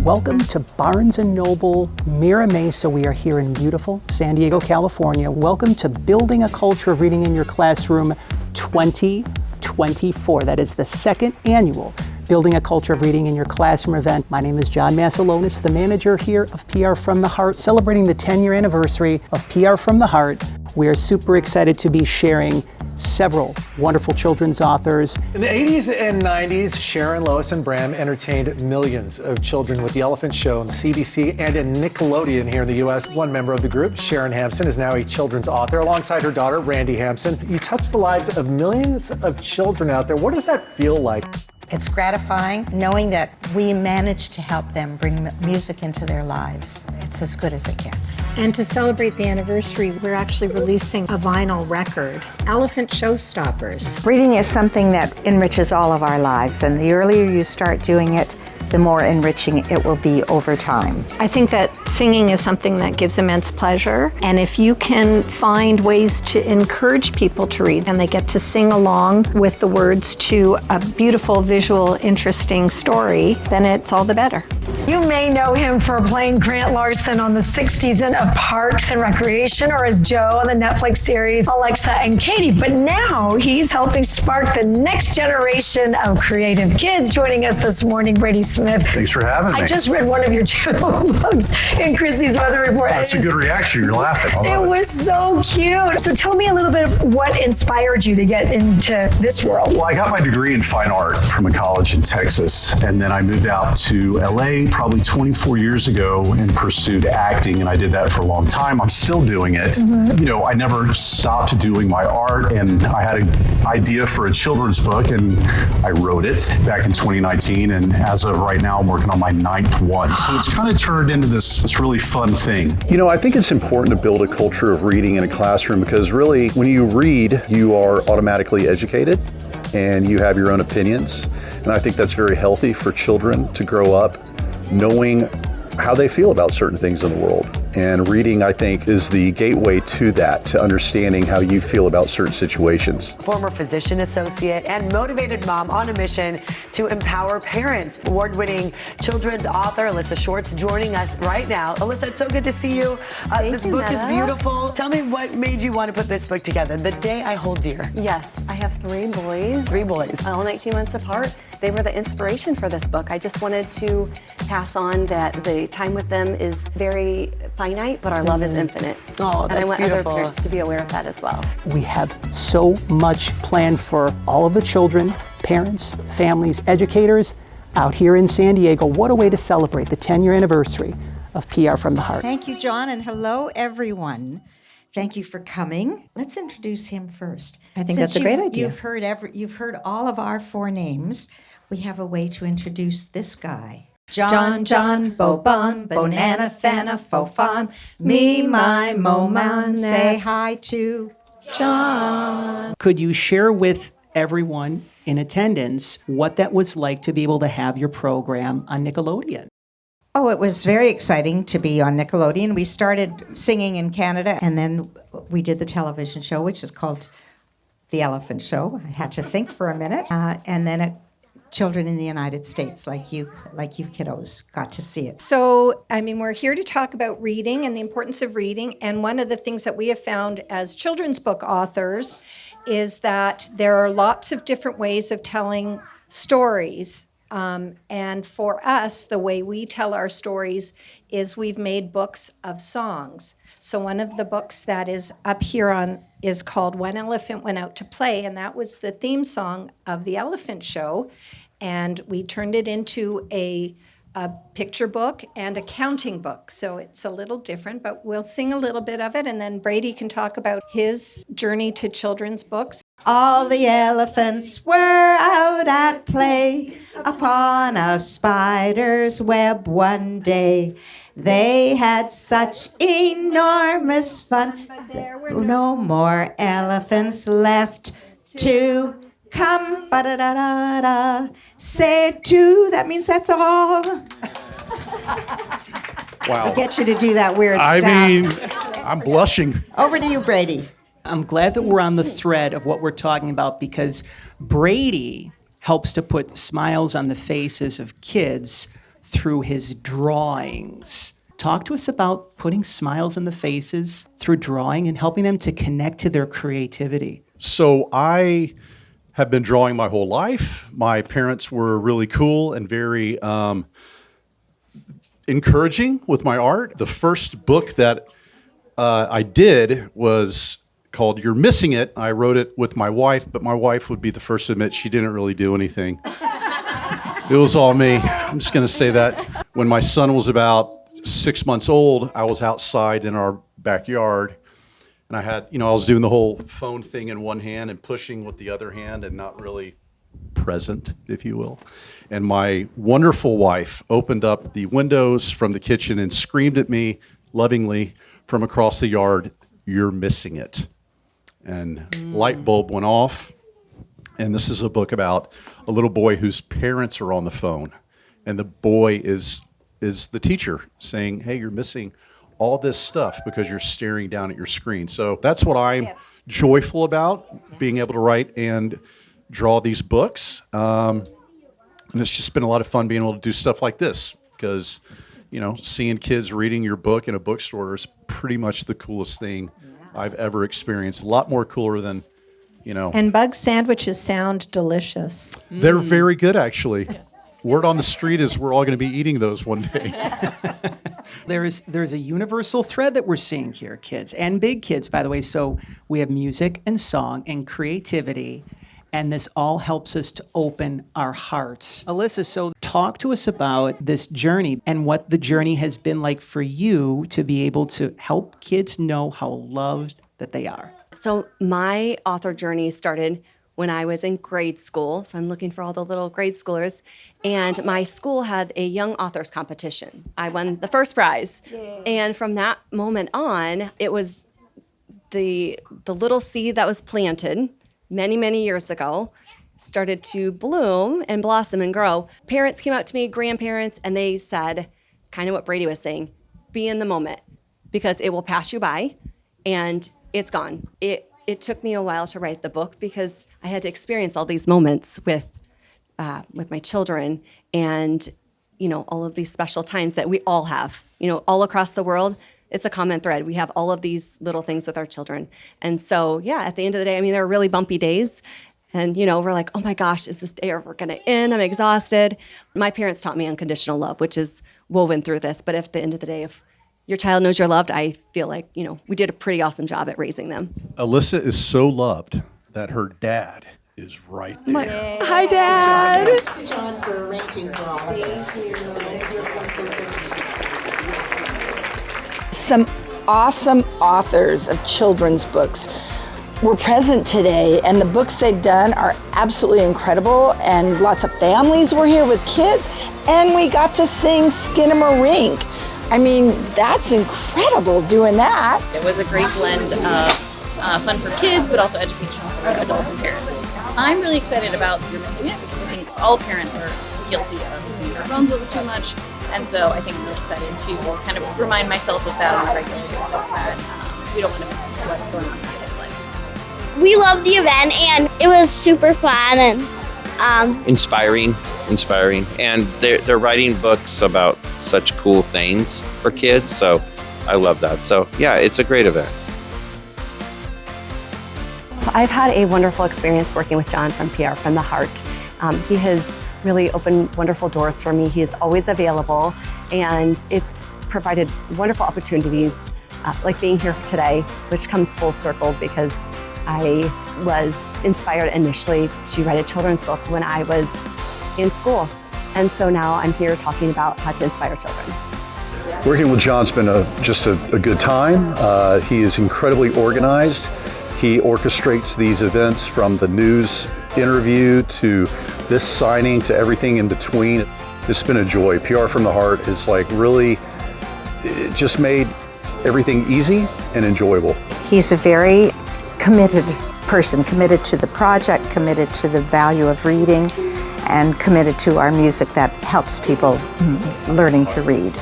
Welcome to Barnes & Noble, Mira, Mesa. We are here in beautiful San Diego, California. Welcome to Building a Culture of Reading in Your Classroom 2024. That is the second annual Building a Culture of Reading in Your Classroom event. My name is John Masalonis, the manager here of PR From the Heart, celebrating the 10-year anniversary of PR From the Heart. We are super excited to be sharing several wonderful children's authors. In the 80s and 90s, Sharon, Lois, and Bram entertained millions of children with The Elephant Show on CBC and in Nickelodeon here in the U.S. One member of the group, Sharon Hampson, is now a children's author alongside her daughter, Randi Hampson. You touch the lives of millions of children out there. What does that feel like? It's gratifying knowing that we managed to help them bring music into their lives. It's as good as it gets. And to celebrate the anniversary, we're actually releasing a vinyl record, Elephant Showstoppers. Reading is something that enriches all of our lives, and the earlier you start doing it, the more enriching it will be over time. I think that singing is something that gives immense pleasure, and if you can find ways to encourage people to read and they get to sing along with the words to a beautiful, visual, interesting story, then it's all the better. You may know him for playing Grant Larson on the 6th season of Parks and Recreation, or as Joe on the Netflix series Ellissa and Katie, but now he's helping spark the next generation of creative kids. Joining us this morning, Brady Smith. Thanks for having me. I just read one of your two books in Chrissy's Weather Report. That's a good reaction. You're laughing. It was so cute. So tell me a little bit of what inspired you to get into this world. Well, I got my degree in fine art from a college in Texas, and then I moved out to LA probably 24 years ago and pursued acting, and I did that for a long time. I'm still doing it. Mm-hmm. You know, I never stopped doing my art, and I had an idea for a children's book, and I wrote it back in 2019, and as of right now, I'm working on my 9th one. So it's kind of turned into this really fun thing. You know, I think it's important to build a culture of reading in a classroom because really, when you read, you are automatically educated and you have your own opinions. And I think that's very healthy for children to grow up knowing how they feel about certain things in the world. And reading, I think, is the gateway to that, to understanding how you feel about certain situations. Former physician associate and motivated mom on a mission to empower parents. Award-winning children's author Ellissa Schwartz joining us right now. Ellissa, it's so good to see you. This book is beautiful. Tell me what made you want to put this book together, The Day I Hold Dear. Yes, I have 3 boys. 3 boys. All 19 months apart. They were the inspiration for this book. I just wanted to pass on that the time with them is very finite, but our love is infinite. Oh, that's and I want beautiful. other parents to be aware of that as well. We have so much planned for all of the children, parents, families, educators out here in San Diego. What a way to celebrate the 10-year anniversary of PR From the Heart. Thank you, John, and hello, everyone. Thank you for coming. Let's introduce him first. I think that's a great idea. You've heard all of our 4 names. We have a way to introduce this guy. John, Bobon, Bonana, Fana, Fofan, me, my, mo, man, say hi to John. Could you share with everyone in attendance what that was like to be able to have your program on Nickelodeon? Oh, it was very exciting to be on Nickelodeon. We started singing in Canada, and then we did the television show, which is called The Elephant Show. I had to think for a minute. And then children in the United States, like you kiddos, got to see it. So, I mean, we're here to talk about reading and the importance of reading. And one of the things that we have found as children's book authors is that there are lots of different ways of telling stories. And for us, the way we tell our stories is we've made books of songs. So one of the books that is up here is called One Elephant Went Out to Play, and that was the theme song of The Elephant Show. And we turned it into a picture book and a counting book. So it's a little different, but we'll sing a little bit of it, and then Brady can talk about his journey to children's books. All the elephants were out at play upon a spider's web one day. They had such enormous fun. But there were No more elephants left to come. Ba-da-da-da-da. Say 2. That means that's all. Wow. I'll get you to do that weird stuff. I mean, I'm blushing. Over to you, Brady. I'm glad that we're on the thread of what we're talking about because Brady helps to put smiles on the faces of kids through his drawings. Talk to us about putting smiles in the faces through drawing and helping them to connect to their creativity. So I have been drawing my whole life. My parents were really cool and very encouraging with my art. The first book that I did was called You're Missing It. I wrote it with my wife, but my wife would be the first to admit she didn't really do anything. It was all me. I'm just going to say that. When my son was about 6 months old, I was outside in our backyard, and I had, I was doing the whole phone thing in one hand and pushing with the other hand and not really present, if you will. And my wonderful wife opened up the windows from the kitchen and screamed at me lovingly from across the yard, "You're missing it." And light bulb went off. And this is a book about a little boy whose parents are on the phone. And the boy is the teacher saying, "Hey, you're missing all this stuff because you're staring down at your screen." So that's what I'm joyful about, being able to write and draw these books. And it's just been a lot of fun being able to do stuff like this because, seeing kids reading your book in a bookstore is pretty much the coolest thing I've ever experienced. A lot more cooler than, And bug sandwiches sound delicious. They're very good, actually. Word on the street is we're all going to be eating those one day. There's a universal thread that we're seeing here, kids, and big kids, by the way. So we have music and song and creativity, and this all helps us to open our hearts. Ellissa, so talk to us about this journey and what the journey has been like for you to be able to help kids know how loved that they are. So my author journey started when I was in grade school. So I'm looking for all the little grade schoolers. And my school had a young authors competition. I won the first prize. Yay. And from that moment on, it was the little seed that was planted many, many years ago started to bloom and blossom and grow. Parents came out to me, grandparents, and they said, kind of what Brady was saying, be in the moment because it will pass you by and it's gone. It took me a while to write the book because I had to experience all these moments with my children and, all of these special times that we all have, all across the world. It's a common thread. We have all of these little things with our children. And so, at the end of the day, there are really bumpy days. And, we're like, oh my gosh, is this day ever going to end? I'm exhausted. My parents taught me unconditional love, which is woven through this. But at the end of the day, if your child knows you're loved, I feel like, we did a pretty awesome job at raising them. Ellissa is so loved that her dad is right there. Hi, Dad. Thanks to John for arranging for all of this. Some awesome authors of children's books were present today, and the books they've done are absolutely incredible, and lots of families were here with kids, and we got to sing Skinnamarink. That's incredible doing that. It was a great blend of fun for kids, but also educational for adults and parents. I'm really excited about You're Missing It because I think all parents are guilty of using their phones a little too much. And so I think I'm really excited to kind of remind myself of that on a regular basis, that we don't want to miss what's going on in our kids' lives. We loved the event and it was super fun and inspiring, and they're writing books about such cool things for kids, so I love that. So it's a great event. So I've had a wonderful experience working with John from PR from the Heart. He has really opened wonderful doors for me. He is always available, and it's provided wonderful opportunities, like being here today, which comes full circle because I was inspired initially to write a children's book when I was in school. And so now I'm here talking about how to inspire children. Working with John's been just a good time. He is incredibly organized. He orchestrates these events from the news interview to this signing to everything in between. It's been a joy. PR from the Heart is it just made everything easy and enjoyable. He's a very committed person, committed to the project, committed to the value of reading, and committed to our music that helps people learning to read.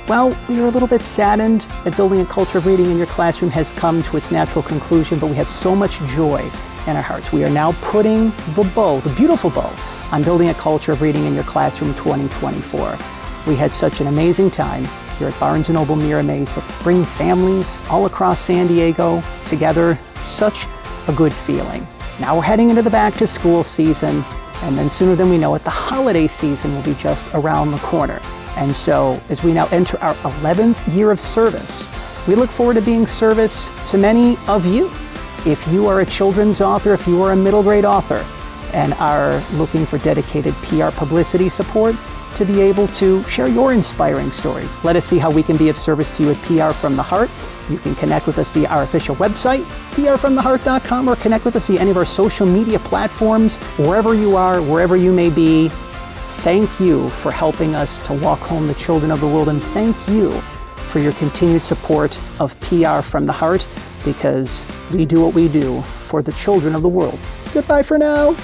Well, we are a little bit saddened that building a culture of reading in your classroom has come to its natural conclusion, but we have so much joy in our hearts. We are now putting the beautiful bow on building a culture of reading in your classroom 2024. We had such an amazing time here at Barnes & Noble Mira Mesa, bringing families all across San Diego together. Such a good feeling. Now we're heading into the back to school season, and then sooner than we know it, the holiday season will be just around the corner. And so as we now enter our 11th year of service, we look forward to being service to many of you. If you are a children's author, if you are a middle grade author and are looking for dedicated PR publicity support to be able to share your inspiring story, let us see how we can be of service to you at PR From the Heart. You can connect with us via our official website, prfromtheheart.com, or connect with us via any of our social media platforms. Wherever you are, wherever you may be, thank you for helping us to walk home the children of the world, and thank you for your continued support of PR From the Heart, because we do what we do for the children of the world. Goodbye for now.